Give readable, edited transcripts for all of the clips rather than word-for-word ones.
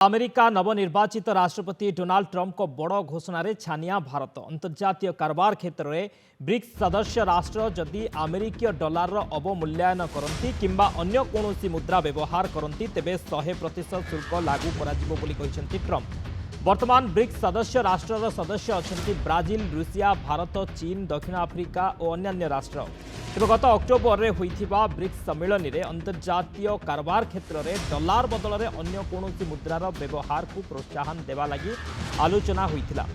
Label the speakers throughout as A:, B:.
A: America नवनिर्वाचित राष्ट्रपति Donald Trump को बड़ घोषणा रे छानिया भारत अंतर्जातीय कारोबार क्षेत्र में ब्रिक्स सदस्य राष्ट्र जदि अमेरिकीय डॉलर अवमूल्यन करती किंबा अन्य कौन मुद्रा व्यवहार करती तेबे 100% शुल्क लागू कर ट्रंप। वर्तमान ब्रिक्स सदस्य राष्ट्रर सदस्य अच्छा ब्राजिल, रूसिया, भारत, चीन, दक्षिण आफ्रिका और अन्य राष्ट्र। तेज गत अक्टोबर में होता ब्रिक्स सम्मेलन में अंतर्जातीय कारोबार क्षेत्र में डॉलर बदल में अन्य कौन मुद्रार व्यवहार को प्रोत्साहन देवा लगी आलोचना होता।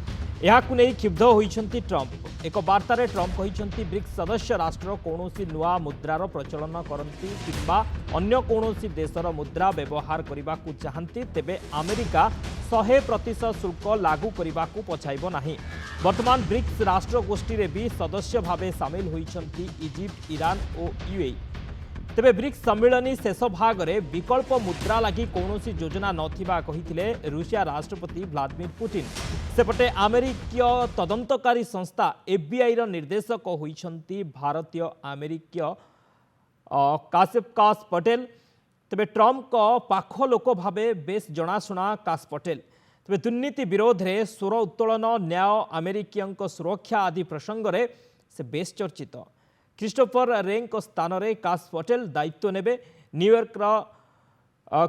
A: यहां नहीं क्षुब्ध होती ट्रंप। एक वार्तार ट्रंप कहते ब्रिक्स सदस्य राष्ट्र कौन नुआ मुद्रार प्रचलन करती किंबा अन्य कौन देशर मुद्रा व्यवहार करने को चाहती तेबे अमेरिका 100% शुल्क लागू करने को पछाइब नहीं। वर्तमान ब्रिक्स राष्ट्र गोष्ठी रे भी सदस्य भावे सामिल होइछंती इजिप्ट, ईरान और यूएई। तेबे ब्रिक्स सम्मेलन शेष भाग में विकल्प मुद्रा लगी कौन योजना नथिबा कहिथिले रूसिया राष्ट्रपति व्लादिमीर पुतिन। सेपटे अमेरिकीय तदंतकारी संस्था एफबीआई निर्देशक होइछंती भारतीय अमेरिकीय कास पटेल। तेबे ट्रंप को पाख लोक भावे बेस जनाशुना कास पटेल। तेबे दुर्नीति विरोध में स्वर उत्तोलन, न्याय, अमेरिकीय सुरक्षा आदि प्रसंग में से बेस चर्चित। क्रिस्टोफर रेंग स्थान में कास पटेल दायित्व नेबे। न्यूयॉर्क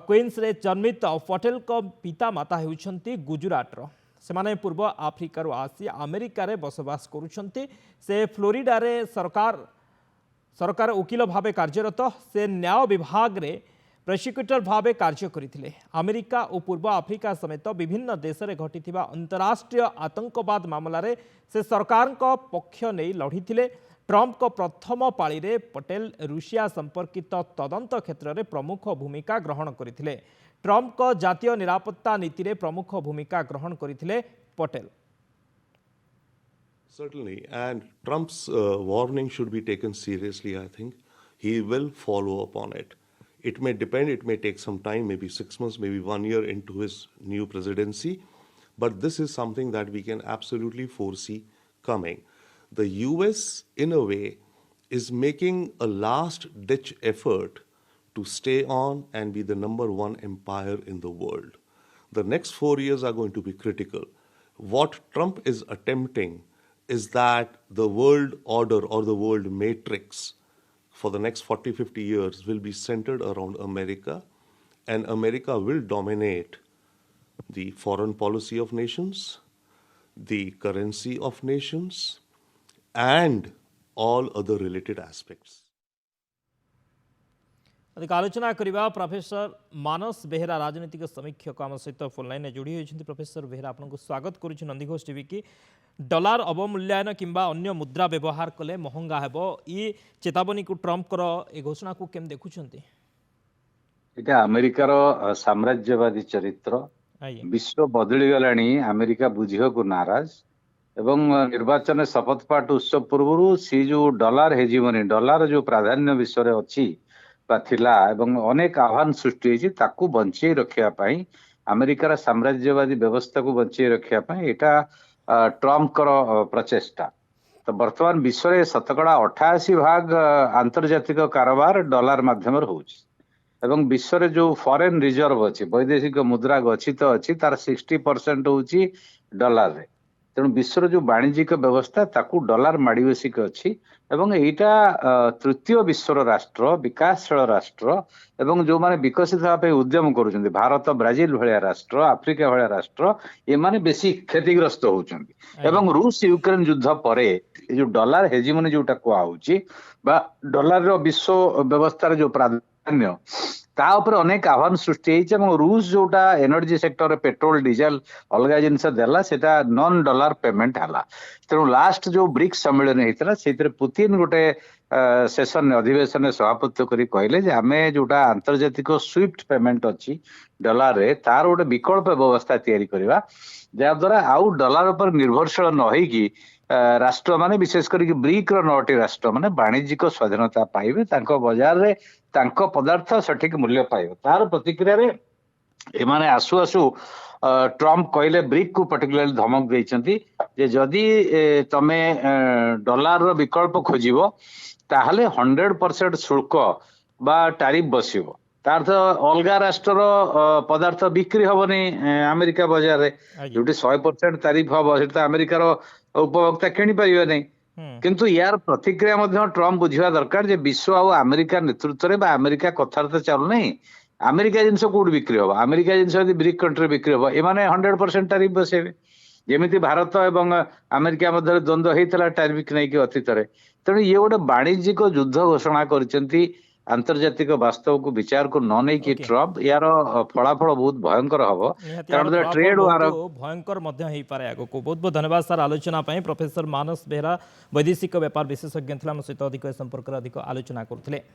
A: क्वीन्स रे जन्मित पटेल को पिता माता होउछंती गुजरातर। से पूर्व आफ्रिकार आसी अमेरिका रे बसवास करुछंती। से फ्लोरिडा रे सरकार वकील भावे कार्यरत। से न्याय विभाग रे प्रोसिक्यूटर भावे कार्य करथिले। अमेरिका और पूर्व आफ्रिका समेत विभिन्न देश में घटिथिबा अंतर्राष्ट्रीय आतंकवाद मामला रे से सरकार को पक्ष नहीं लढ़ीथिले। ट्रंप को प्रथम पाली रे पटेल रूसिया संपर्कित तदंत क्षेत्र में प्रमुख भूमिका ग्रहण करथिले। ट्रंप को जातीय निरापत्ता नीति रे प्रमुख भूमिका ग्रहण करथिले Patel.
B: Certainly, and Trump's warning should be taken seriously. I think he will follow up on it. It may depend, it may take some time, maybe 6 months, maybe 1 year into his new presidency, but this is something that we can absolutely foresee coming. The US, in a way, is making a last-ditch effort to stay on and be the #1 empire in the world. The next 4 years are going to be critical. What Trump is attempting is that the world order or the world matrix for the next 40-50 years will be centered around America, and America will dominate the foreign policy of nations, the currency of nations, and all other related aspects.
A: अधिक आलोचना करवा professor मानस बेहेरा राजनीतिक समीक्षक आम सहित phone line जोड़ी होती। Professor Behera आपको स्वागत करुच्ची नंदीघोष टीवी की। डॉलर अवमूल्यन किंबा अन्य मुद्रा व्यवहार कले महंगा हेबो ई चेतावनी को ट्रंप ए घोषणा को केम देखुछंती?
C: एटा अमेरिकार साम्राज्यवादी चरित्र विश्व बदली गलानी। अमेरिका बुझियो को नाराज एवं निर्वाचन शपथ पाठ उत्सव पूर्व सी जो डॉलर हेजिमनी डॉलर जो प्राधान्य विश्व रे अछि थिला एवं अनेक आह्वान सृष्टि होइछि ताकू बंचै रखिया पई अमेरिकार साम्राज्यवादी व्यवस्था को बंचै रखिया पई एटा ट्रंप कर प्रचेष्टा। तो वर्तमान विश्व रे शतकड़ा 88 भाग आंतर्जातिक कारोबार डॉलर माध्यम होउछि एवं विश्व रे जो फॉरेन रिजर्व अछि वैदेशिक मुद्रा गच्छित अछि तार 60% होउछि डॉलर रे। तेणु विश्व जो वाणिज्यिक व्यवस्था ताकू डॉलर माड़ीबसिक अच्छी एवं एटा तृतीय विश्वर राष्ट्र विकासशील राष्ट्र एवं जो माने विकसित होगा उद्यम करुछन्ति भारत, ब्राजिल भलिया राष्ट्र, आफ्रिका भलिया राष्ट्र ए माने बेसी क्षतिग्रस्त होउछन्ति। एवं रूस यूक्रेन युद्ध परे जो डॉलर हेजिमनी जोटा कुआ होउछि बा डॉलर रो विश्व व्यवस्था जो प्राधान्य ता ऊपर अनेक आह्वान सृष्टि होइछि। रूस जोटा एनर्जी सेक्टर पेट्रोल डीजल अलग जिनस देला सेटा नॉन डॉलर पेमेंट हला। तेणु लास्ट जो ब्रिक्स सम्मेलन होता से पुतिन गोटे सेशन अधिवेशन सभापतित्व करी कहले जे आमे जोटा आंतर्जातिक स्विफ्ट पेमेंट अच्छी डॉलर रे तार गोटे विकल्प व्यवस्था तैयारी करबा जहाद्वारा आउ डॉलर पर निर्भरशील न होइकी राष्ट्र माने विशेष करके ब्रिक रो 9टी राष्ट्र माने वाणिज्यिक स्वाधीनता पाइबे तांको बाजार रे तांको पदार्थ सठिक मूल्य पाइबे। तार प्रतिक्रिया रे एमाने आसु आसु ट्रंप कहले ब्रिक को पर्टिकुलरली धमक देइछंती जे जदी तमे डॉलर रो विकल्प खोजिबो ताहले 100% शुल्क बा टैरिफ बसिबो। तार अर्थ अलगा राष्ट्र पदार्थ बिक्री हबनी अमेरिका बजार रे
A: आज्ञा
C: जोटी 100% तारीफ हब सेटा अमेरिकार उपभोक्ता किणी परिबे नहीं किंतु यार प्रतिक्रिया मध्य ट्रम्प बुझिबा दरकार जे विश्व आ अमेरिका नेतृत्व रे बा अमेरिका कथारता चालू नहीं अमेरिका जिनस कोड बिक्री हब अमेरिका जिनस यदि ब्रिक कंट्री बिक्री हब एमाने 100% तारीफ बसेबे जेमिति भारत एवं अमेरिका मध्य द्वंद्व होता टैरिफ नहीं कि अतीत तेणु ये गोटे वाणिज्यिक युद्ध घोषणा करछंती आंतर्जातिक वास्तव को विचार को न नहीं कि ट्रम्प यार फलाफल बहुत भयंकर हम कारण ट्रेड वार
A: भयंकर आगे को बहुत बहुत धन्यवाद सर आलोचना प्रोफेसर मानस बेहरा वैदेशिक व्यापार विशेषज्ञ सहित अधिक संपर्क अधिक आलोचना करते।